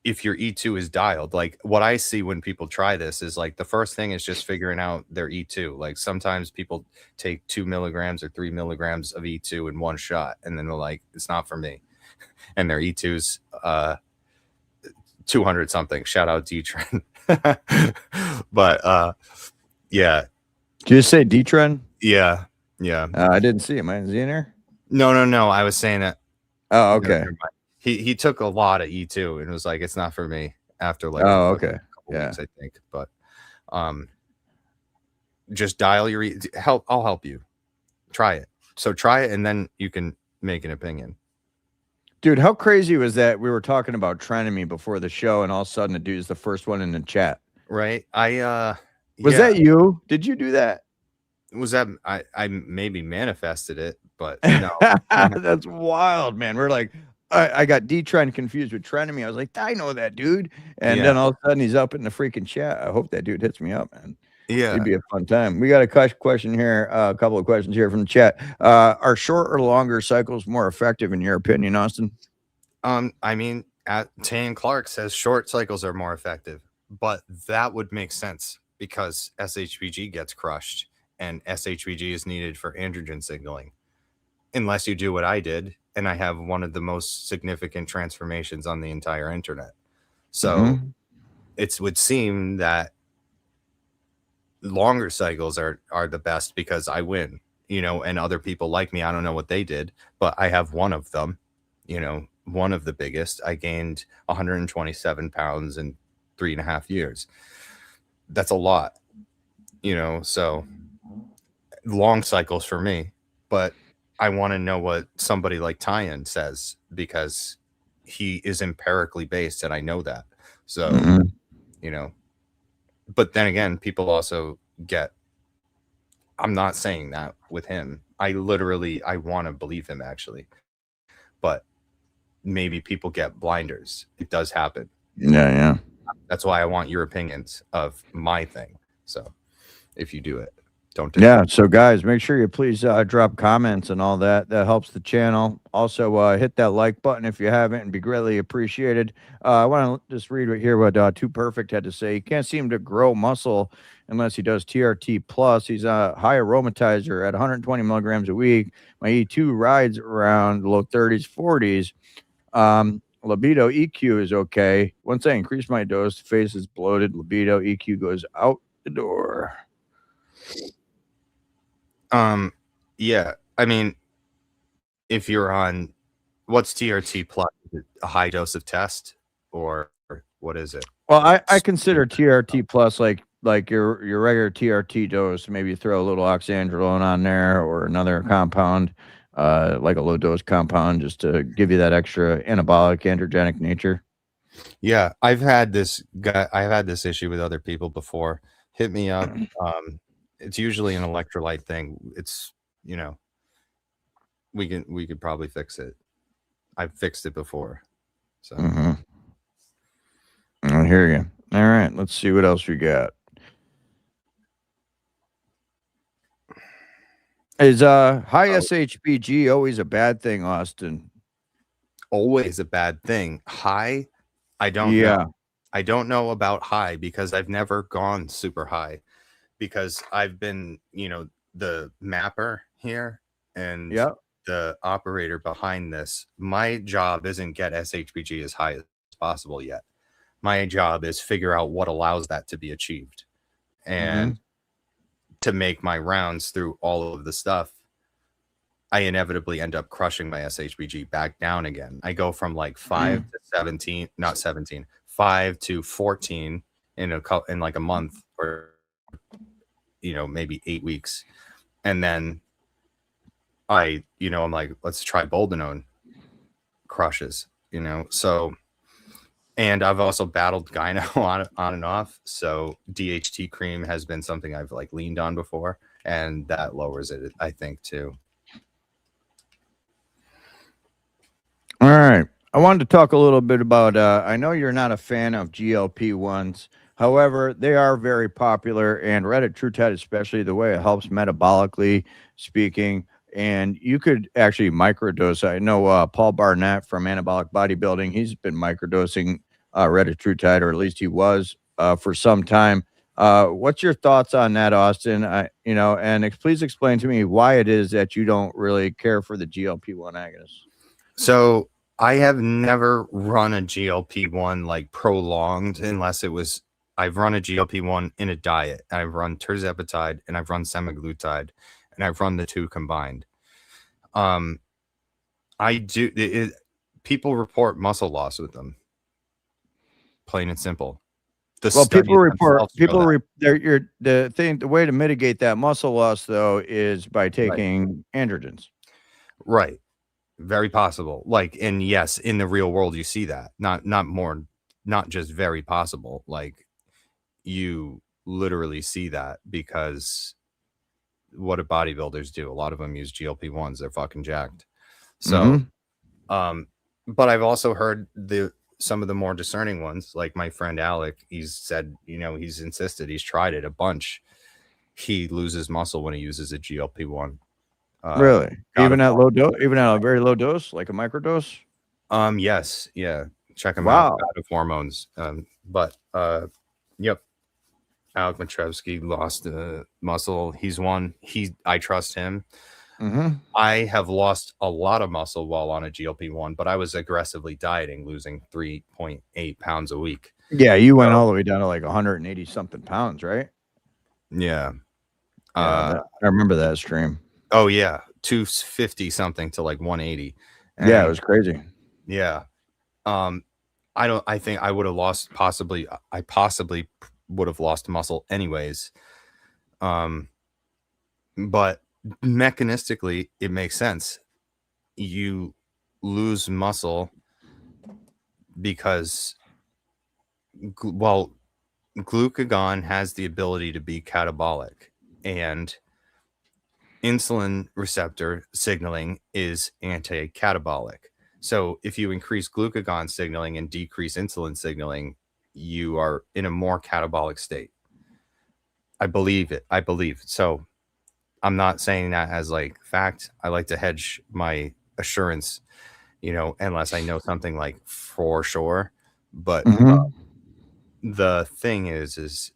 if your E2 is dialed, like what I see when people try this is like the first thing is just figuring out their E2. Like sometimes people take 2 milligrams or 3 milligrams of E2 in one shot, and then they're like, it's not for me. And their E2's 200 something. Shout out D-Tren. But yeah. Did you say D-Tren? Yeah. I didn't see him. Is he in there? No. I was saying that. Oh, okay. He took a lot of E2 and was like, it's not for me after like a couple weeks, I think. But just dial your I'll help you. Try it. So try it and then you can make an opinion. Dude, how crazy was that? We were talking about tren before the show, and all of a sudden the dude's the first one in the chat. Right. Was that you? Did you do that? Was that I maybe manifested it, but no. That's wild, man. We're like, I got D-Tren confused with tren. I was like, I know that dude. And then all of a sudden he's up in the freaking chat. I hope that dude hits me up, man. Yeah. It'd be a fun time. We got a question here, a couple of questions here from the chat. Are short or longer cycles more effective in your opinion, Austin? I mean, Taeian Clark says short cycles are more effective, but that would make sense because SHBG gets crushed and SHBG is needed for androgen signaling. Unless you do what I did, and I have one of the most significant transformations on the entire internet. So it would seem that longer cycles are the best because I win, you know, and other people like me, I don't know what they did, but I have one of them, you know, one of the biggest. I gained 127 pounds in 3.5 years. That's a lot, you know, so long cycles for me, but I want to know what somebody like Taeian says because he is empirically based and I know that. So, you know, but then again, people also get, I'm not saying that with him. I want to believe him actually, but maybe people get blinders. It does happen. Yeah. That's why I want your opinions of my thing. So if you do it, don't do it. So guys, make sure you please drop comments and all that. That helps the channel. Also, hit that like button if you haven't and be greatly appreciated. I want to just read here what Too Perfect had to say. He can't seem to grow muscle unless he does TRTplus. He's a high aromatizer at 120 milligrams a week. My E2 rides around low 30s, 40s. Libido EQ is okay. Once I increase my dose, the face is bloated. Libido EQ goes out the door. Yeah, I mean, if you're on what's TRTplus, a high dose of test or what is it? Well, I consider TRTplus like your regular TRT dose. Maybe throw a little Oxandrolone on there or another compound, like a low dose compound, just to give you that extra anabolic androgenic nature. Yeah, I've had this issue with other people before. Hit me up. It's usually an electrolyte thing. It's, you know, we could probably fix it. I've fixed it before. So I hear you. All right, let's see what else we got. Is high SHBG always a bad thing, Austin? Always a bad thing. High? I don't know. I don't know about high because I've never gone super high because I've been, you know, the mapper here and Yeah. the operator behind this. My job isn't get SHBG as high as possible yet. My job is figure out what allows that to be achieved. And to make my rounds through all of the stuff, I inevitably end up crushing my SHBG back down again. I go from like 5 to 17, not 17, 5 to 14 in like a month, or maybe 8 weeks. And then I'm like, let's try boldenone, crushes, so. And I've also battled gyno on and off. So DHT cream has been something I've like leaned on before, and that lowers it, I think, too. All right. I wanted to talk a little bit about, I know you're not a fan of GLP-1s. However, they are very popular, and Retatrutide, especially the way it helps metabolically speaking. And you could actually microdose. I know Paul Barnett from Anabolic Bodybuilding, he's been microdosing Retatrutide, or at least he was for some time. What's your thoughts on that, Austin? And please explain to me why it is that you don't really care for the GLP-1 agonists. So I have never run a GLP-1 like prolonged, unless it was, I've run a GLP-1 in a diet. I've run tirzepatide and I've run semaglutide, and I've run the two combined. People report muscle loss with them. Plain and simple. The way to mitigate that muscle loss, though, is by taking androgens. Right. Very possible. And yes, in the real world, you see that. Not just very possible. Like, you literally see that, because what do bodybuilders do? A lot of them use GLP-1s. They're fucking jacked. So, but I've also heard some of the more discerning ones, like my friend Alec. He's said, he's insisted, he's tried it a bunch. He loses muscle when he uses a GLP-1. Really? Even at low dose, even at a very low dose, like a microdose? Yes. Yeah. Check him out. Out of hormones. Yep. Alec Matrevsky lost muscle. He's one. I trust him. I have lost a lot of muscle while on a GLP-1, but I was aggressively dieting, losing 3.8 pounds a week. Yeah, you went all the way down to like 180 something pounds, right? Yeah. I remember that stream. Oh yeah, 250 something to like 180. And yeah, it was crazy. Yeah. I think I would have lost I possibly would have lost muscle anyways. But mechanistically, it makes sense. You lose muscle because, glucagon has the ability to be catabolic, and insulin receptor signaling is anti-catabolic. So if you increase glucagon signaling and decrease insulin signaling, you are in a more catabolic state. I believe it. So I'm not saying that as like fact. I like to hedge my assurance, unless I know something like for sure. But the thing is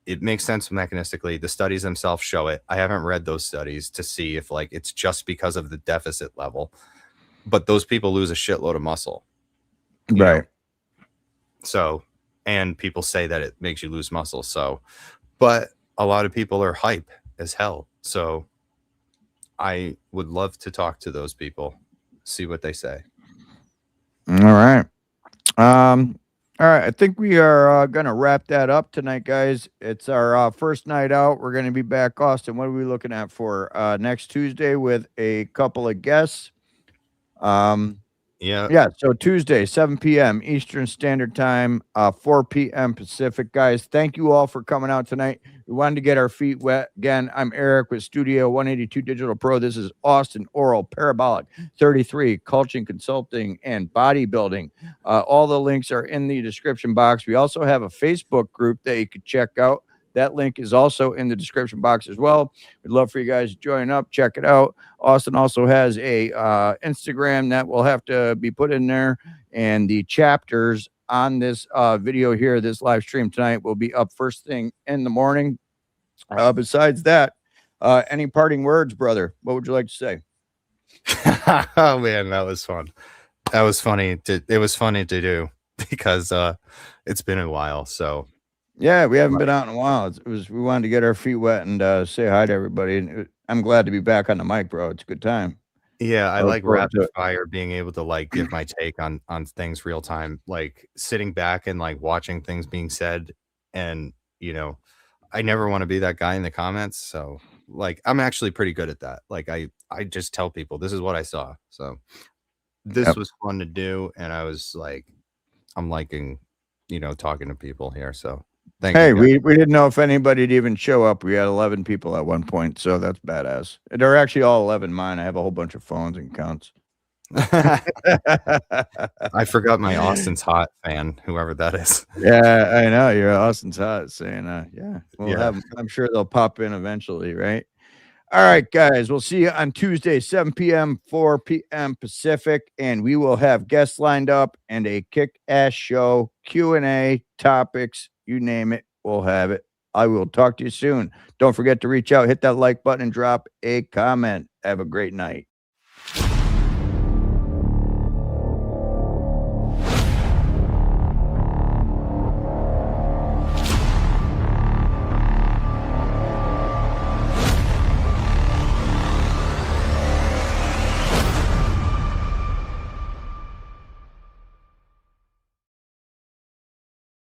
it makes sense mechanistically. The studies themselves show it. I haven't read those studies to see if like it's just because of the deficit level, but those people lose a shitload of muscle. Right. So, and people say that it makes you lose muscle. So, but a lot of people are hype as hell. So I would love to talk to those people, see what they say. All right. All right, I think we are going to wrap that up tonight, guys. It's our first night out. We're going to be back, Austin. What are we looking at for next Tuesday with a couple of guests? Yeah. So Tuesday, 7 p.m. Eastern Standard Time, 4 p.m. Pacific. Guys, thank you all for coming out tonight. We wanted to get our feet wet. Again, I'm Eric with Studio 182 Digital Pro. This is Austin Oral, Parabolic 33, Coaching, Consulting, and Bodybuilding. All the links are in the description box. We also have a Facebook group that you could check out. That link is also in the description box as well. We'd love for you guys to join up, check it out. Austin also has a Instagram that will have to be put in there, and the chapters on this video here, this live stream tonight, will be up first thing in the morning. Besides that, Any parting words, brother? What would you like to say? Oh man, that was fun. That was funny. It was funny to do because it's been a while. So Yeah, we haven't been out in a while. We wanted to get our feet wet and say hi to everybody. And I'm glad to be back on the mic, bro. It's a good time. yeah, I look like forward to rapid it. fire, being able to like give my take on things real time, like sitting back and like watching things being said. And I never want to be that guy in the comments. So like I'm actually pretty good at that. Like I just tell people this is what I saw. So this Yep. was fun to do, and I was like, I'm liking, talking to people here. So thank Hey, you. we didn't know if anybody'd even show up. We had 11 people at one point, so that's badass. They're actually all 11 mine. I have a whole bunch of phones and counts. I forgot my Austin's Hot fan, whoever that is. Yeah, I know. You're Austin's Hot saying, yeah, we'll Yeah. have 'em. I'm sure they'll pop in eventually, right? All right, guys, we'll see you on Tuesday, 7 p.m., 4 p.m. Pacific, and we will have guests lined up and a kick-ass show, Q&A, topics, you name it, we'll have it. I will talk to you soon. Don't forget to reach out, hit that like button, and drop a comment. Have a great night.